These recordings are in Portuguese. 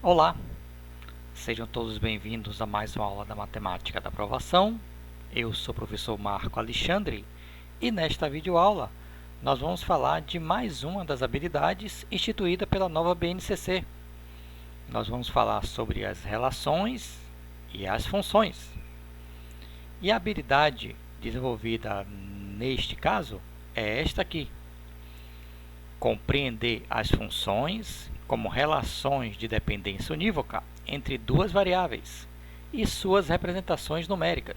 Olá, sejam todos bem-vindos a mais uma aula da Matemática da Aprovação. Eu sou o professor Marco Alexandre e nesta videoaula nós vamos falar de mais uma das habilidades instituída pela nova BNCC. Nós vamos falar sobre as relações e as funções. E a habilidade desenvolvida neste caso é esta aqui: compreender as funções como relações de dependência unívoca entre duas variáveis e suas representações numéricas,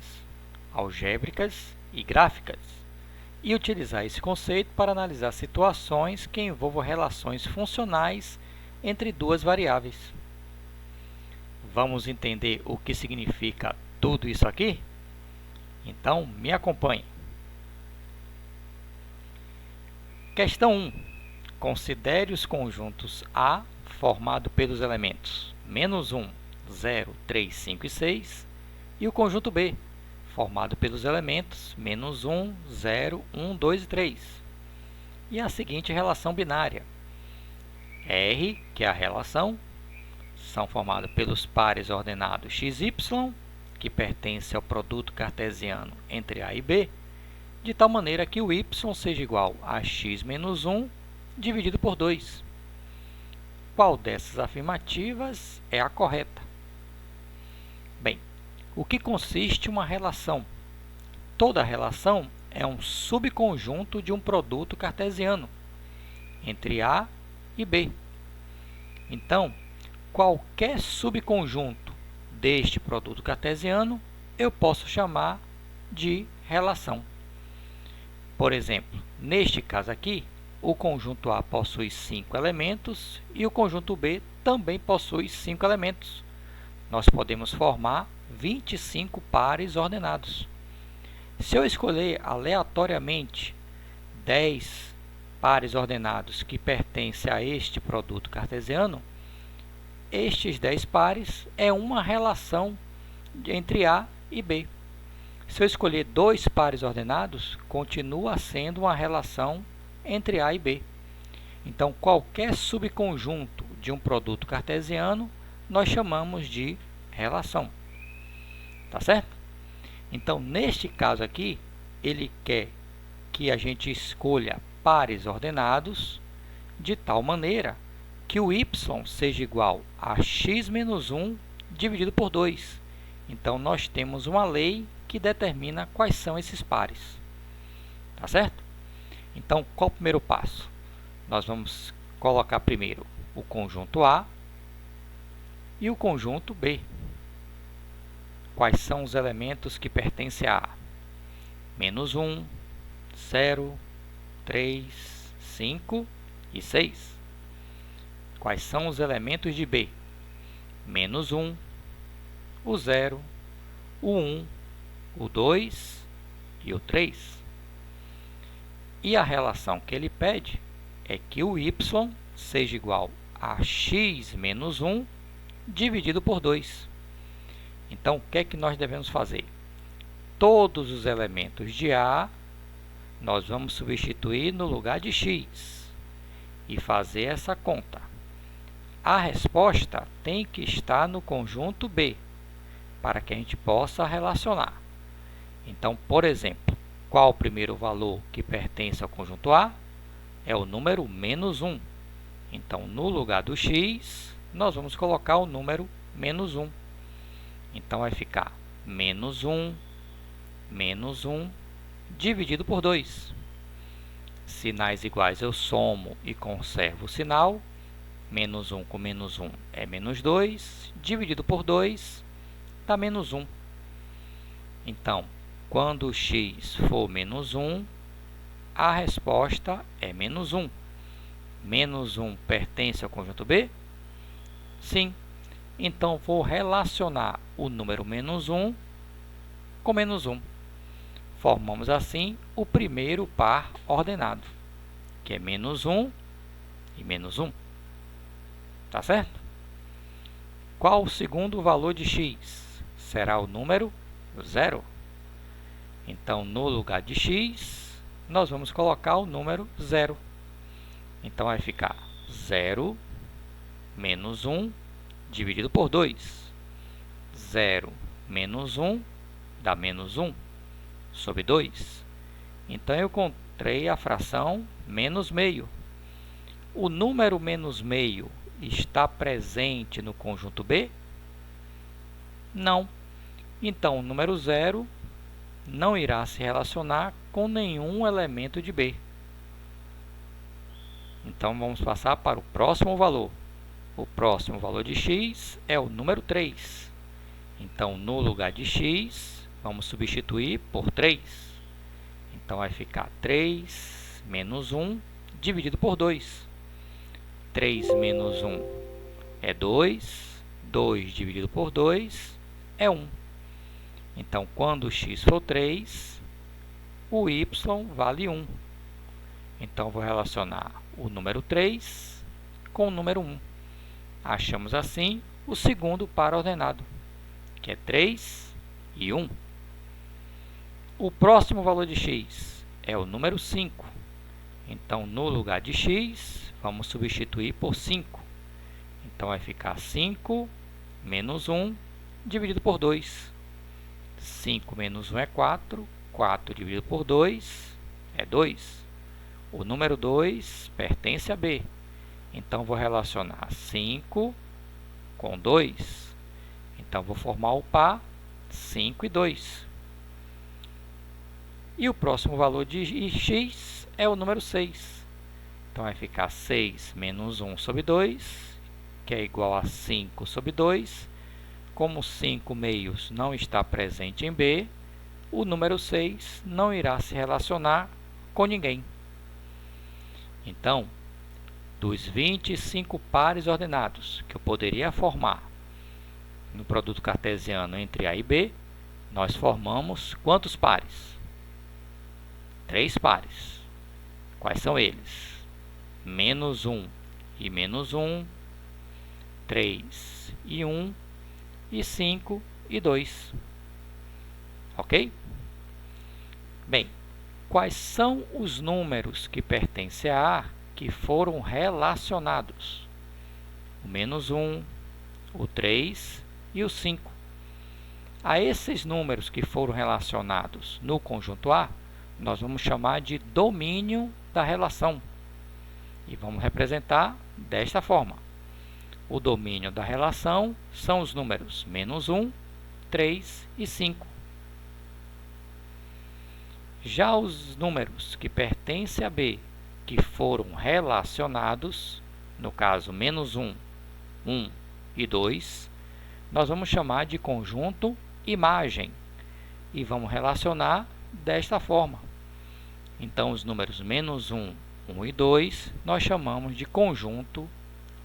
algébricas e gráficas, e utilizar esse conceito para analisar situações que envolvam relações funcionais entre duas variáveis. Vamos entender o que significa tudo isso aqui? Então, me acompanhe. Questão 1. Considere os conjuntos A formado pelos elementos -1, 0, 3, 5 e 6 e o conjunto B formado pelos elementos -1, 0, 1, 2 e 3. E a seguinte relação binária: R, que é a relação, são formados pelos pares ordenados x, y, que pertence ao produto cartesiano entre A e B, de tal maneira que o y seja igual a x menos 1 dividido por 2. Qual dessas afirmativas é a correta? Bem, o que consiste uma relação? Toda relação é um subconjunto de um produto cartesiano entre A e B. Então, qualquer subconjunto deste produto cartesiano eu posso chamar de relação. Por exemplo, neste caso aqui, o conjunto A possui 5 elementos e o conjunto B também possui 5 elementos. Nós podemos formar 25 pares ordenados. Se eu escolher aleatoriamente 10 pares ordenados que pertencem a este produto cartesiano, estes 10 pares é uma relação entre A e B. Se eu escolher 2 pares ordenados, continua sendo uma relação entre A e B. Então, qualquer subconjunto de um produto cartesiano, nós chamamos de relação. Tá certo? Então, neste caso aqui, ele quer que a gente escolha pares ordenados de tal maneira que o y seja igual a x menos 1 dividido por 2. Então, nós temos uma lei que determina quais são esses pares. Tá certo? Então, qual o primeiro passo? Nós vamos colocar primeiro o conjunto A e o conjunto B. Quais são os elementos que pertencem a A? -1, 0, 3, 5 e 6. Quais são os elementos de B? -1, o 0, o 1, o 2 e o 3. E a relação que ele pede é que o y seja igual a x menos 1 dividido por 2. Então, o que é que nós devemos fazer? Todos os elementos de A nós vamos substituir no lugar de x e fazer essa conta. A resposta tem que estar no conjunto B, para que a gente possa relacionar. Então, por exemplo, qual o primeiro valor que pertence ao conjunto A? É o número -1. Então, no lugar do x, nós vamos colocar o número -1. Então, vai ficar -1, -1, dividido por 2. Sinais iguais eu somo e conservo o sinal. -1 com -1 é -2, dividido por 2 dá -1. Então, quando o x for -1, a resposta é -1. -1 pertence ao conjunto B? Sim. Então, vou relacionar o número -1 com -1. Formamos assim o primeiro par ordenado, que é -1 e -1. Tá certo? Qual o segundo valor de x? Será o número 0. Então, no lugar de x, nós vamos colocar o número 0. Então, vai ficar 0 menos 1 dividido por 2. 0 menos 1 dá menos 1 sobre 2. Então, eu encontrei a fração menos meio. O número menos meio está presente no conjunto B? Não. Então, o número 0 não irá se relacionar com nenhum elemento de B. Então, vamos passar para o próximo valor. O próximo valor de x é o número 3. Então, no lugar de x, vamos substituir por 3. Então, vai ficar 3 menos 1 dividido por 2. 3 menos 1 é 2. 2 dividido por 2 é 1. Então, quando x for 3, o y vale 1. Então, vou relacionar o número 3 com o número 1. Achamos assim o segundo par ordenado, que é 3 e 1. O próximo valor de x é o número 5. Então, no lugar de x, vamos substituir por 5. Então, vai ficar 5 menos 1 dividido por 2. 5 menos 1 é 4. 4 dividido por 2 é 2. O número 2 pertence a B. Então, vou relacionar 5 com 2. Então, vou formar o par 5 e 2. E o próximo valor de x é o número 6. Então, vai ficar 6 menos 1 sobre 2, que é igual a 5 sobre 2. Como 5 meios não está presente em B, o número 6 não irá se relacionar com ninguém. Então, dos 25 pares ordenados que eu poderia formar no produto cartesiano entre A e B, nós formamos quantos pares? 3 pares. Quais são eles? Menos 1 e menos 1, 3 e 1, e 5 e 2. Ok? Bem, quais são os números que pertencem a A que foram relacionados? O menos 1, o 3 e o 5. A esses números que foram relacionados no conjunto A, nós vamos chamar de domínio da relação. E vamos representar desta forma. O domínio da relação são os números menos 1, 3 e 5. Já os números que pertencem a B, que foram relacionados, no caso menos 1, 1 e 2, nós vamos chamar de conjunto imagem e vamos relacionar desta forma. Então, os números menos 1, 1 e 2, nós chamamos de conjunto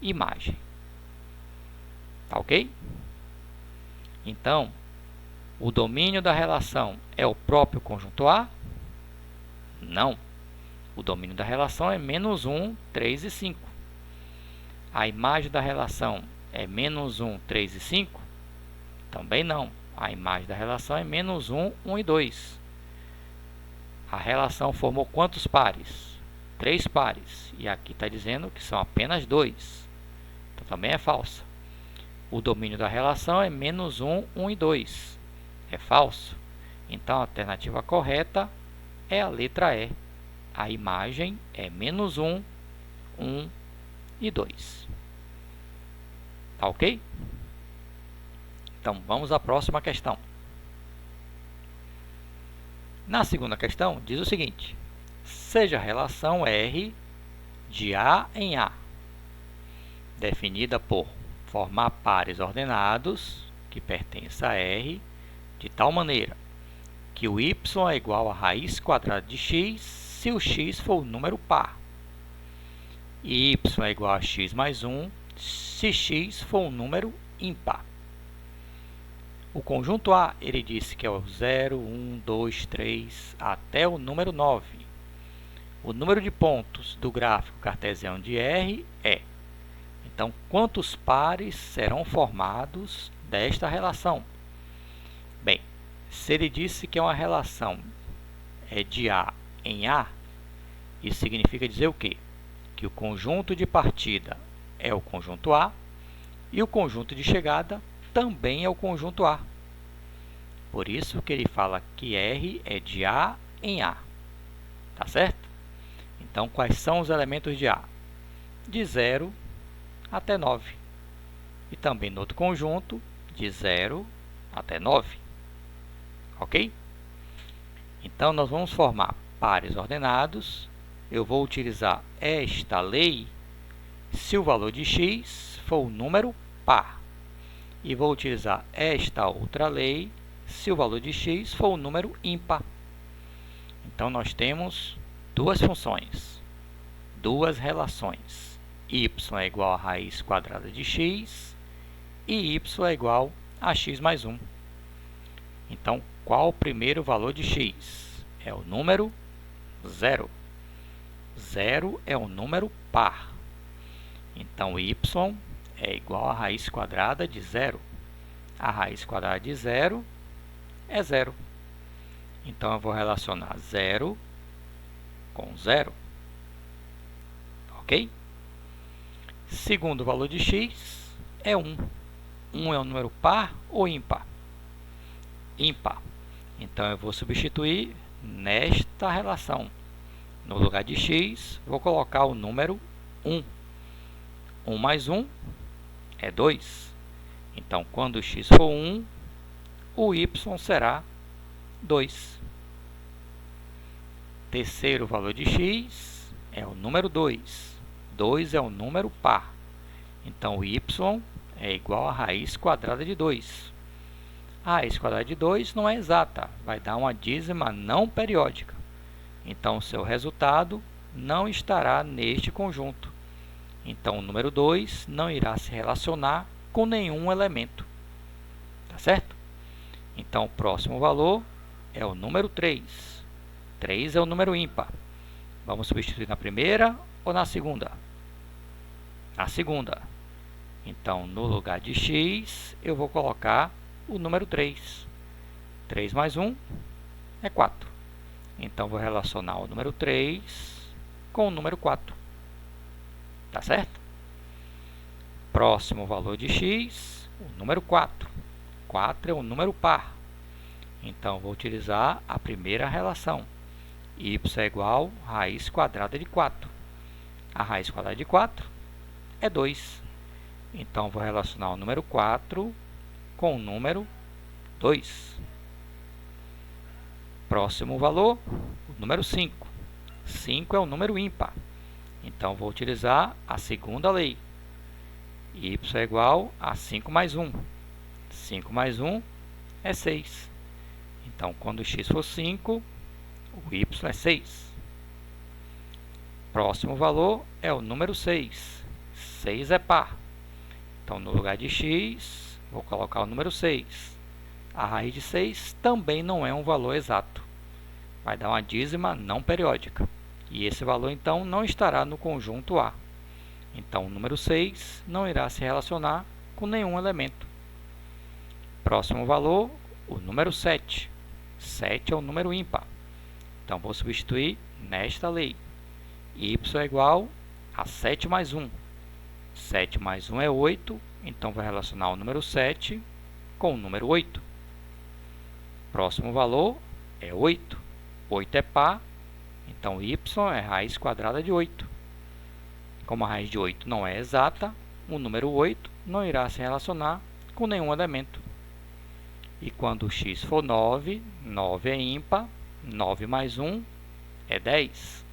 imagem. Tá ok? Então, o domínio da relação é o próprio conjunto A? Não. O domínio da relação é menos 1, 3 e 5. A imagem da relação é menos 1, 3 e 5? Também não. A imagem da relação é menos 1, 1 e 2. A relação formou quantos pares? 3 pares. E aqui está dizendo que são apenas 2. Então, também é falsa. O domínio da relação é menos 1, 1 e 2. É falso. Então, a alternativa correta é a letra E. A imagem é menos 1, 1 e 2. Tá ok? Então, vamos à próxima questão. Na segunda questão, diz o seguinte: seja a relação R de A em A, definida por formar pares ordenados que pertencem a R, de tal maneira que o y é igual a raiz quadrada de x se o x for um número par, e y é igual a x mais 1 se x for um número ímpar. O conjunto A, ele disse que é o 0, 1, 2, 3, até o número 9. O número de pontos do gráfico cartesiano de R é. Então, quantos pares serão formados desta relação? Bem, se ele disse que é uma relação de A em A, isso significa dizer o quê? Que o conjunto de partida é o conjunto A E o conjunto de chegada também é o conjunto A. Por isso que ele fala que R é de A em A. Tá certo? Então, quais são os elementos de A? De 0 até 9. E também no outro conjunto, de 0 até 9. Ok? Então, nós vamos formar pares ordenados. Eu vou utilizar esta lei se o valor de x for um número par. E vou utilizar esta outra lei se o valor de x for um número ímpar. Então, nós temos duas funções, duas relações. Y é igual a raiz quadrada de x e y é igual a x mais 1. Então, qual o primeiro valor de x? É o número 0. 0 é um número par. Então, y é igual a raiz quadrada de 0. A raiz quadrada de 0 é 0. Então, eu vou relacionar 0 com 0. Ok? Segundo valor de x é 1. 1 é um número par ou ímpar? Ímpar. Então, eu vou substituir nesta relação. No lugar de x, vou colocar o número 1. 1 mais 1 é 2. Então, quando x for 1, o y será 2. Terceiro valor de x é o número 2. 2 é um número par. Então, o y é igual a raiz quadrada de 2. A raiz quadrada de 2 não é exata, vai dar uma dízima não periódica. Então, o seu resultado não estará neste conjunto. Então, o número 2 não irá se relacionar com nenhum elemento. Tá certo? Então, o próximo valor é o número 3. 3 é o número ímpar. Vamos substituir na primeira ou na segunda? Na segunda. Então, no lugar de x, eu vou colocar o número 3. 3 mais 1 é 4. Então, vou relacionar o número 3 com o número 4. Tá certo? Próximo valor de x, o número 4. 4 é um número par. Então, vou utilizar a primeira relação. Y é igual a raiz quadrada de 4. A raiz quadrada de 4 é 2. Então, vou relacionar o número 4 com o número 2. Próximo valor, o número 5. 5 é um número ímpar. Então, vou utilizar a segunda lei. Y é igual a 5 mais 1. 5 mais 1 é 6. Então, quando x for 5, o y é 6. Próximo valor é o número 6. 6 é par. Então, no lugar de x, vou colocar o número 6. A raiz de 6 também não é um valor exato. Vai dar uma dízima não periódica. E esse valor, então, não estará no conjunto A. Então, o número 6 não irá se relacionar com nenhum elemento. Próximo valor, o número 7. 7 é um número ímpar. Então, vou substituir nesta lei. Y é igual a 7 mais 1. 7 mais 1 é 8. Então, vou relacionar o número 7 com o número 8. Próximo valor é 8. 8 é par. Então, y é raiz quadrada de 8. Como a raiz de 8 não é exata, o número 8 não irá se relacionar com nenhum elemento. E quando x for 9, 9 é ímpar, 9 mais 1 é 10.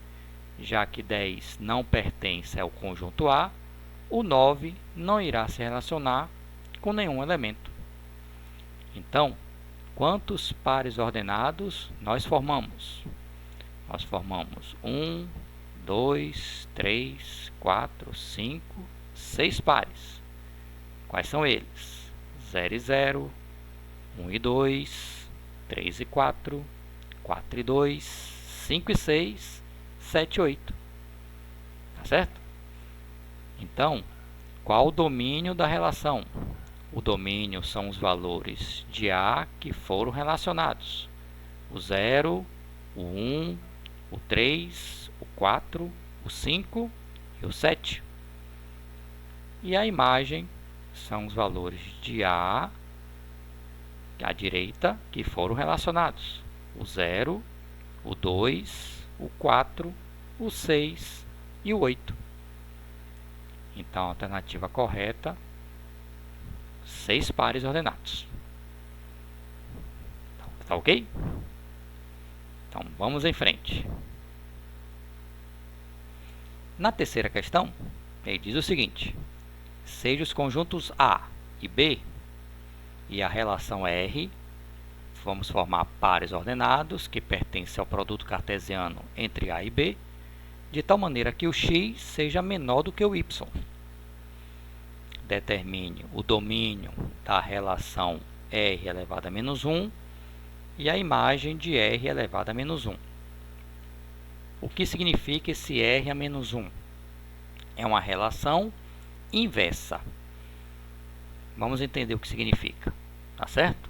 Já que 10 não pertence ao conjunto A, o 9 não irá se relacionar com nenhum elemento. Então, quantos pares ordenados nós formamos? Nós formamos 1, 2, 3, 4, 5, 6 pares. Quais são eles? 0 e 0, 1 e 2, 3 e 4, 4 e 2, 5 e 6, 7 e 8. Tá certo? Então, qual o domínio da relação? O domínio são os valores de A que foram relacionados. O 0, o 1, o 3, o 4, o 5 e o 7. E a imagem são os valores de A à direita que foram relacionados. O 0, o 2, o 4, o 6 e o 8. Então, a alternativa correta, 6 pares ordenados. Tá ok? Então, vamos em frente. Na terceira questão, ele diz o seguinte: seja os conjuntos A e B e a relação R, vamos formar pares ordenados que pertencem ao produto cartesiano entre A e B, de tal maneira que o x seja menor do que o y. Determine o domínio da relação R elevado a menos 1 e a imagem de R elevado a menos 1. O que significa esse R a menos 1? É uma relação inversa. Vamos entender o que significa, tá certo?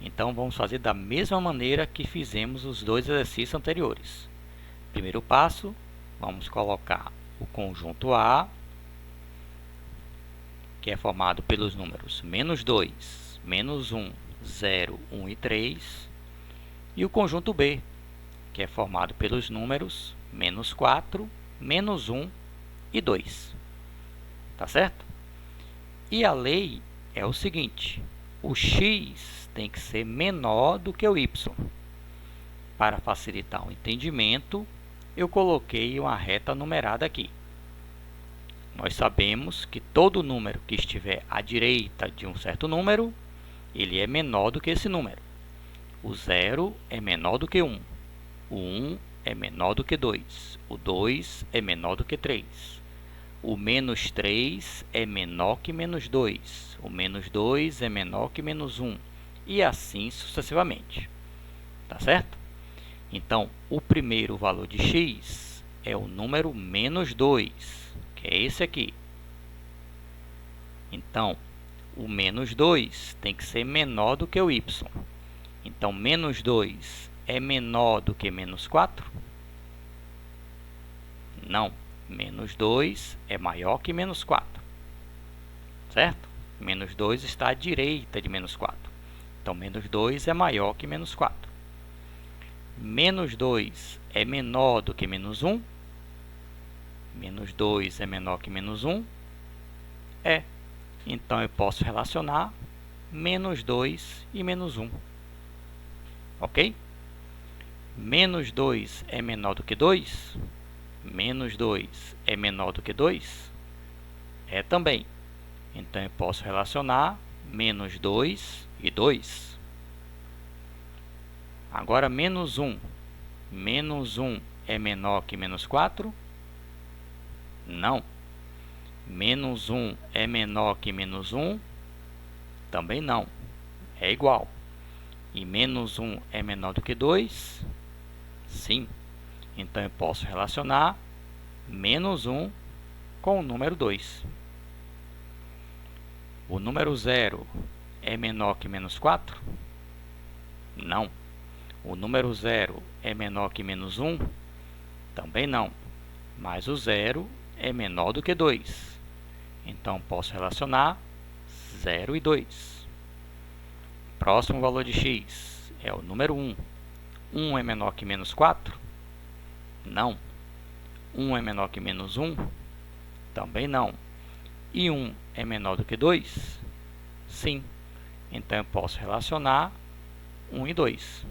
Então, vamos fazer da mesma maneira que fizemos os dois exercícios anteriores. Primeiro passo, vamos colocar o conjunto A, que é formado pelos números menos 2, menos 1, 0, 1 e 3, e o conjunto B, que é formado pelos números menos 4, menos 1 e 2. Tá certo? E a lei é o seguinte: o x tem que ser menor do que o y. Para facilitar o entendimento, eu coloquei uma reta numerada aqui. Nós sabemos que todo número que estiver à direita de um certo número, ele é menor do que esse número. O 0 é menor do que 1. O 1 é menor do que 2. O 2 é menor do que 3. O menos 3 é menor que menos 2. O menos 2 é menor que menos 1. E assim sucessivamente. Tá certo? Então, o primeiro valor de x é o número menos 2, que é esse aqui. Então, o menos 2 tem que ser menor do que o y. Então, menos 2 é menor do que menos 4? Não. Menos 2 é maior que menos 4. Certo? Menos 2 está à direita de menos 4. Então, menos 2 é maior que menos 4. Menos 2 é menor do que menos 1? Menos 2 é menor que menos 1? É. Então, eu posso relacionar menos 2 e menos 1. Ok? Menos 2 é menor do que 2? Menos 2 é menor do que 2? É também. Então, eu posso relacionar menos 2 e 2. Agora, menos 1. Menos 1 é menor que menos 4? Não. Menos 1 é menor que menos 1? Também não. É igual. E menos 1 é menor do que 2? Sim. Então, eu posso relacionar menos 1 com o número 2. O número 0 é menor que menos 4? Não. O número 0 é menor que menos 1? Também não. Mas o 0 é menor do que 2. Então, posso relacionar 0 e 2. Próximo valor de x é o número 1. 1 é menor que menos 4? Não. 1 é menor que menos 1? Também não. E 1 é menor do que 2? Sim. Então, eu posso relacionar 1 e 2.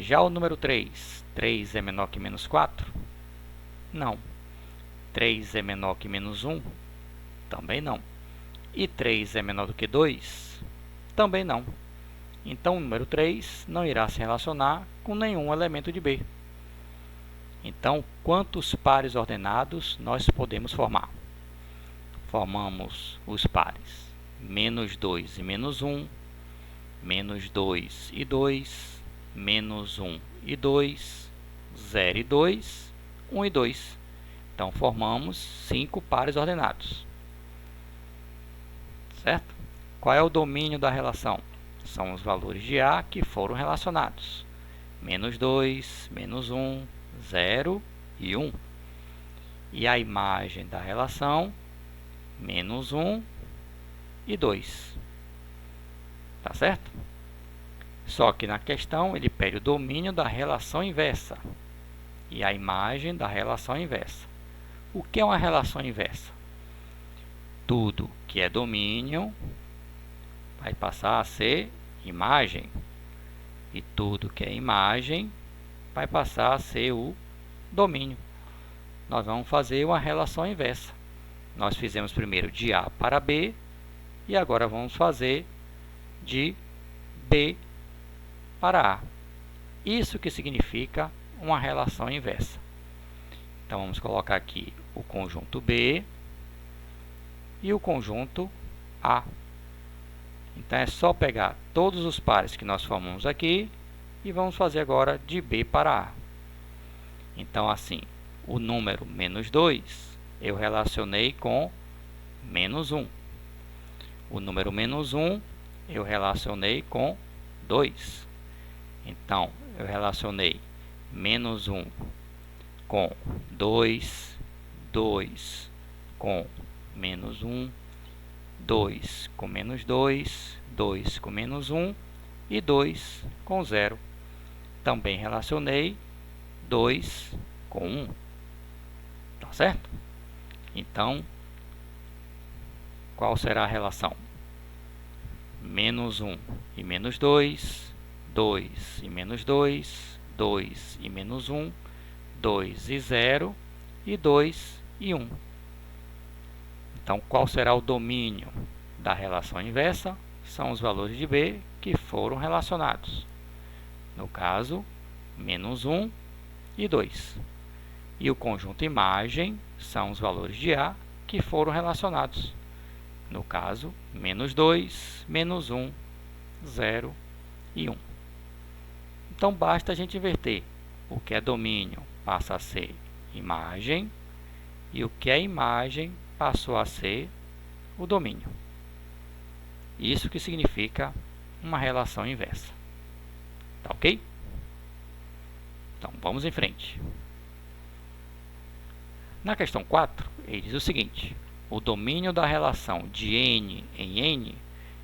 Já o número 3. 3 é menor que menos 4? Não. 3 é menor que menos 1? Também não. E 3 é menor do que 2? Também não. Então, o número 3 não irá se relacionar com nenhum elemento de B. Então, quantos pares ordenados nós podemos formar? Formamos os pares menos 2 e menos 1, menos 2 e 2, menos 1 e 2, 0 e 2, 1 e 2. Então, formamos 5 pares ordenados. Certo? Qual é o domínio da relação? São os valores de A que foram relacionados. Menos 2, menos 1, 0 e 1. E a imagem da relação menos 1 e 2. Tá certo? Só que na questão ele pede o domínio da relação inversa e a imagem da relação inversa. O que é uma relação inversa? Tudo que é domínio vai passar a ser imagem, e tudo que é imagem vai passar a ser o domínio. Nós vamos fazer uma relação inversa. Nós fizemos primeiro de A para B, e agora vamos fazer de B para A. Isso que significa uma relação inversa. Então, vamos colocar aqui o conjunto B e o conjunto A. Então, é só pegar todos os pares que nós formamos aqui e vamos fazer agora de B para A. Então, assim, o número menos 2 eu relacionei com menos 1. O número menos 1 eu relacionei com 2. Então, eu relacionei menos 1 com 2, 2 com menos 1, 2 com menos 2, 2 com menos 1 e 2 com 0. Também relacionei 2 com 1. Tá certo? Então, qual será a relação? Menos 1 e menos 2, 2 e menos 2, 2 e menos 1, 2 e 0 e 2 e 1. Então, qual será o domínio da relação inversa? São os valores de B que foram relacionados. No caso, menos 1 e 2. E o conjunto imagem são os valores de A que foram relacionados. No caso, menos 2, menos 1, 0 e 1. Então, basta a gente inverter. O que é domínio passa a ser imagem, e o que é imagem passou a ser o domínio. Isso que significa uma relação inversa. Tá ok? Então, vamos em frente. Na questão 4, ele diz o seguinte: o domínio da relação de n em n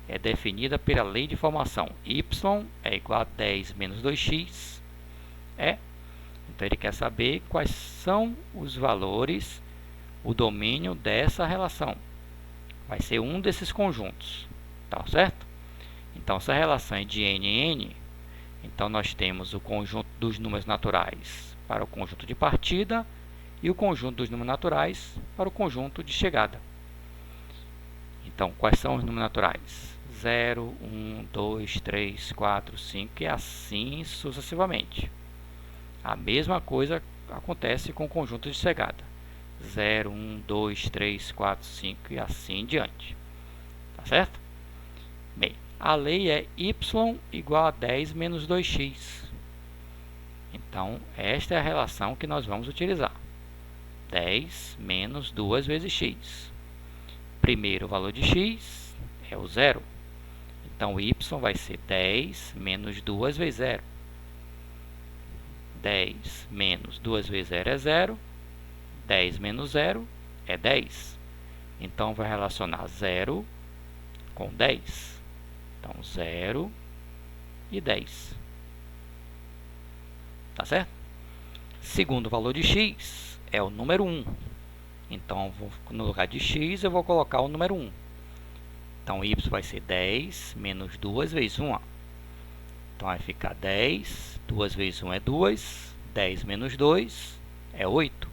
é definida pela lei de formação y é igual a 10 menos 2x. Então, ele quer saber quais são os valores, o domínio dessa relação. Vai ser um desses conjuntos, tá certo? Então, essa relação é de n em n. Então, nós temos o conjunto dos números naturais para o conjunto de partida e o conjunto dos números naturais para o conjunto de chegada. Então, quais são os números naturais? 0, 1, 2, 3, 4, 5 e assim sucessivamente. A mesma coisa acontece com o conjunto de chegada. 0, 1, 2, 3, 4, 5 e assim em diante. Tá certo? Bem, a lei é y igual a 10 menos 2x. Então, esta é a relação que nós vamos utilizar. 10 menos 2 vezes x. Primeiro, o valor de x é o 0. Então, y vai ser 10 menos 2 vezes 0. 10 menos 2 vezes 0 é 0. 10 menos 0 é 10. Então, vai relacionar 0 com 10. Então, 0 e 10. Tá certo? Segundo valor de x é o número 1. Então, no lugar de x, eu vou colocar o número 1. Então, y vai ser 10 menos 2 vezes 1. Então, vai ficar 10. 2 vezes 1 é 2. 10 menos 2 é 8.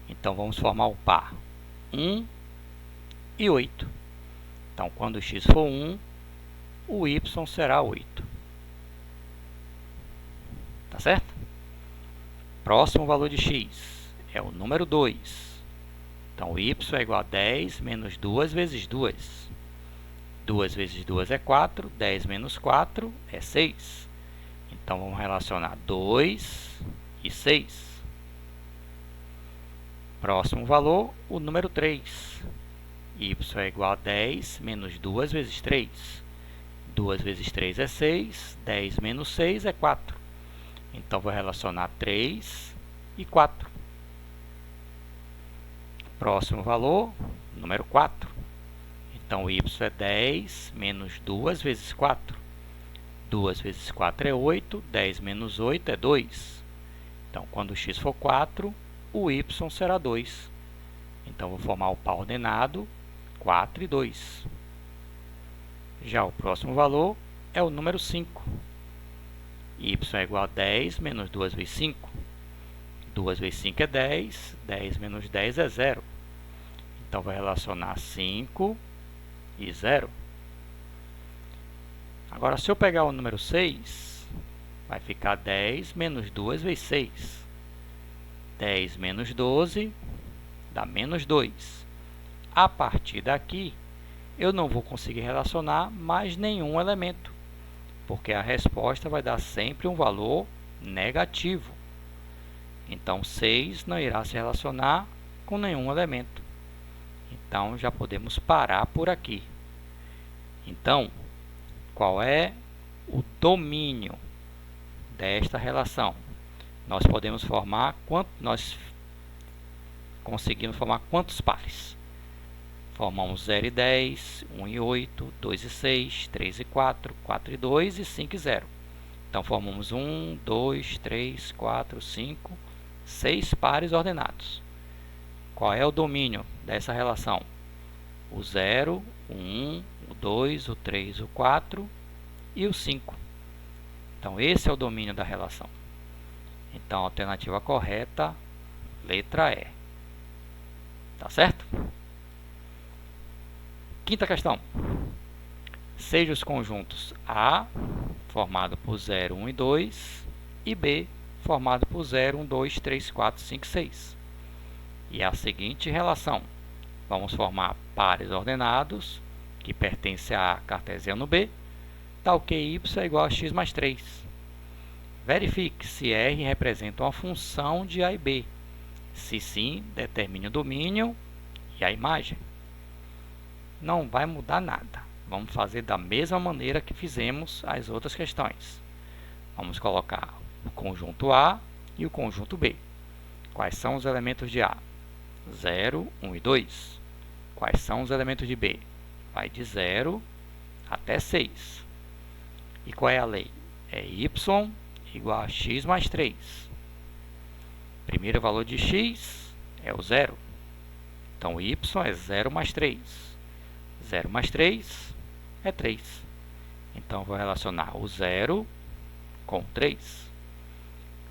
Então, vamos formar o par 1 e 8. Então, quando o x for 1, o y será 8. Tá certo? Próximo valor de x é o número 2. Então, y é igual a 10 menos 2 vezes 2. 2 vezes 2 é 4. 10 menos 4 é 6. Então, vamos relacionar 2 e 6. Próximo valor, o número 3. Y é igual a 10 menos 2 vezes 3. 2 vezes 3 é 6. 10 menos 6 é 4. Então, vou relacionar 3 e 4. Próximo valor, número 4. Então, y é 10 menos 2 vezes 4. 2 vezes 4 é 8, 10 menos 8 é 2. Então, quando o x for 4, o y será 2. Então, vou formar o par ordenado 4 e 2. Já o próximo valor é o número 5. Y é igual a 10 menos 2 vezes 5. 2 vezes 5 é 10, 10 menos 10 é 0. Então, vai relacionar 5 e 0. Agora, se eu pegar o número 6, vai ficar 10 menos 2 vezes 6. 10 menos 12 dá menos 2. A partir daqui, eu não vou conseguir relacionar mais nenhum elemento, porque a resposta vai dar sempre um valor negativo. Então, 6 não irá se relacionar com nenhum elemento. Então, já podemos parar por aqui. Então, qual é o domínio desta relação? Nós conseguimos formar quantos pares? Formamos 0 e 10, 1 e 8, 2 e 6, 3 e 4, 4 e 2 e 5 e 0. Então, formamos 1, 2, 3, 4, 5, 6 pares ordenados. Qual é o domínio dessa relação? O 0, o 1, o 2, o 3, o 4 e o 5. Então, esse é o domínio da relação. Então, a alternativa correta, letra E. Tá certo? Quinta questão. Seja os conjuntos A, formado por 0, 1 e 2, e B, formado por 0, 1, 2, 3, 4, 5, 6. E a seguinte relação. Vamos formar pares ordenados, que pertencem a cartesiano B, tal que y é igual a x mais 3. Verifique se R representa uma função de A e B. Se sim, determine o domínio e a imagem. Não vai mudar nada. Vamos fazer da mesma maneira que fizemos as outras questões. Vamos colocar o conjunto A e o conjunto B. Quais são os elementos de A? 0, 1 e 2. Quais são os elementos de B? Vai de 0 até 6. E qual é a lei? É y igual a x mais 3. Primeiro valor de x é o 0. Então, y é 0 mais 3. 0 mais 3 é 3. Então, vou relacionar o 0 com 3.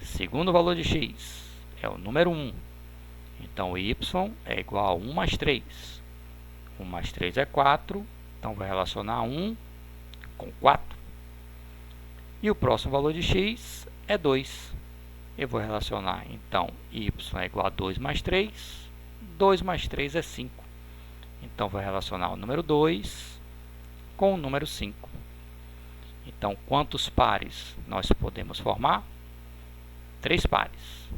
Segundo valor de x é o número 1. Então, y é igual a 1 mais 3. 1 mais 3 é 4. Então, vou relacionar 1 com 4. E o próximo valor de x é 2. Eu vou relacionar, então, y é igual a 2 mais 3. 2 mais 3 é 5. Então, vou relacionar o número 2 com o número 5. Então, quantos pares nós podemos formar? 3 pares.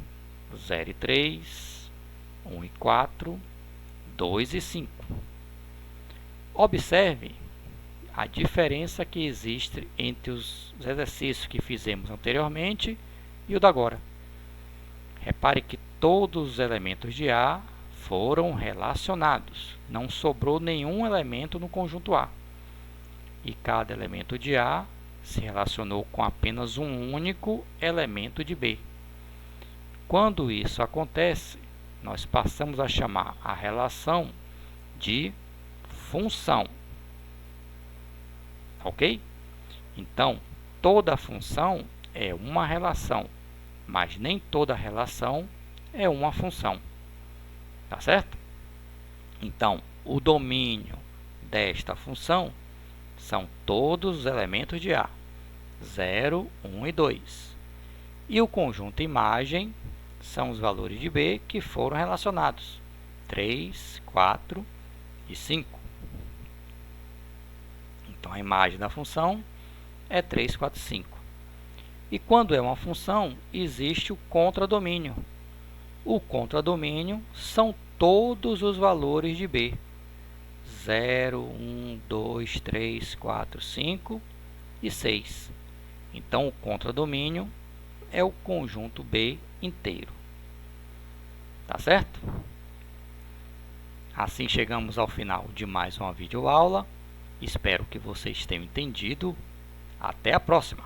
0 e 3, 1 e 4, 2 e 5. Observe a diferença que existe entre os exercícios que fizemos anteriormente e o da agora. Repare que todos os elementos de A foram relacionados. Não sobrou nenhum elemento no conjunto A. E cada elemento de A se relacionou com apenas um único elemento de B. Quando isso acontece, nós passamos a chamar a relação de função. Ok? Então, toda função é uma relação, mas nem toda relação é uma função. Tá certo? Então, o domínio desta função são todos os elementos de A, 0, 1 e 2. E o conjunto imagem são os valores de B que foram relacionados, 3, 4 e 5. Então, a imagem da função é 3, 4, 5. E quando é uma função, existe o contradomínio. O contradomínio são todos os valores de B. 0, 1, 2, 3, 4, 5 e 6. Então, o contradomínio é o conjunto B inteiro. Tá certo? Assim chegamos ao final de mais uma videoaula. Espero que vocês tenham entendido. Até a próxima!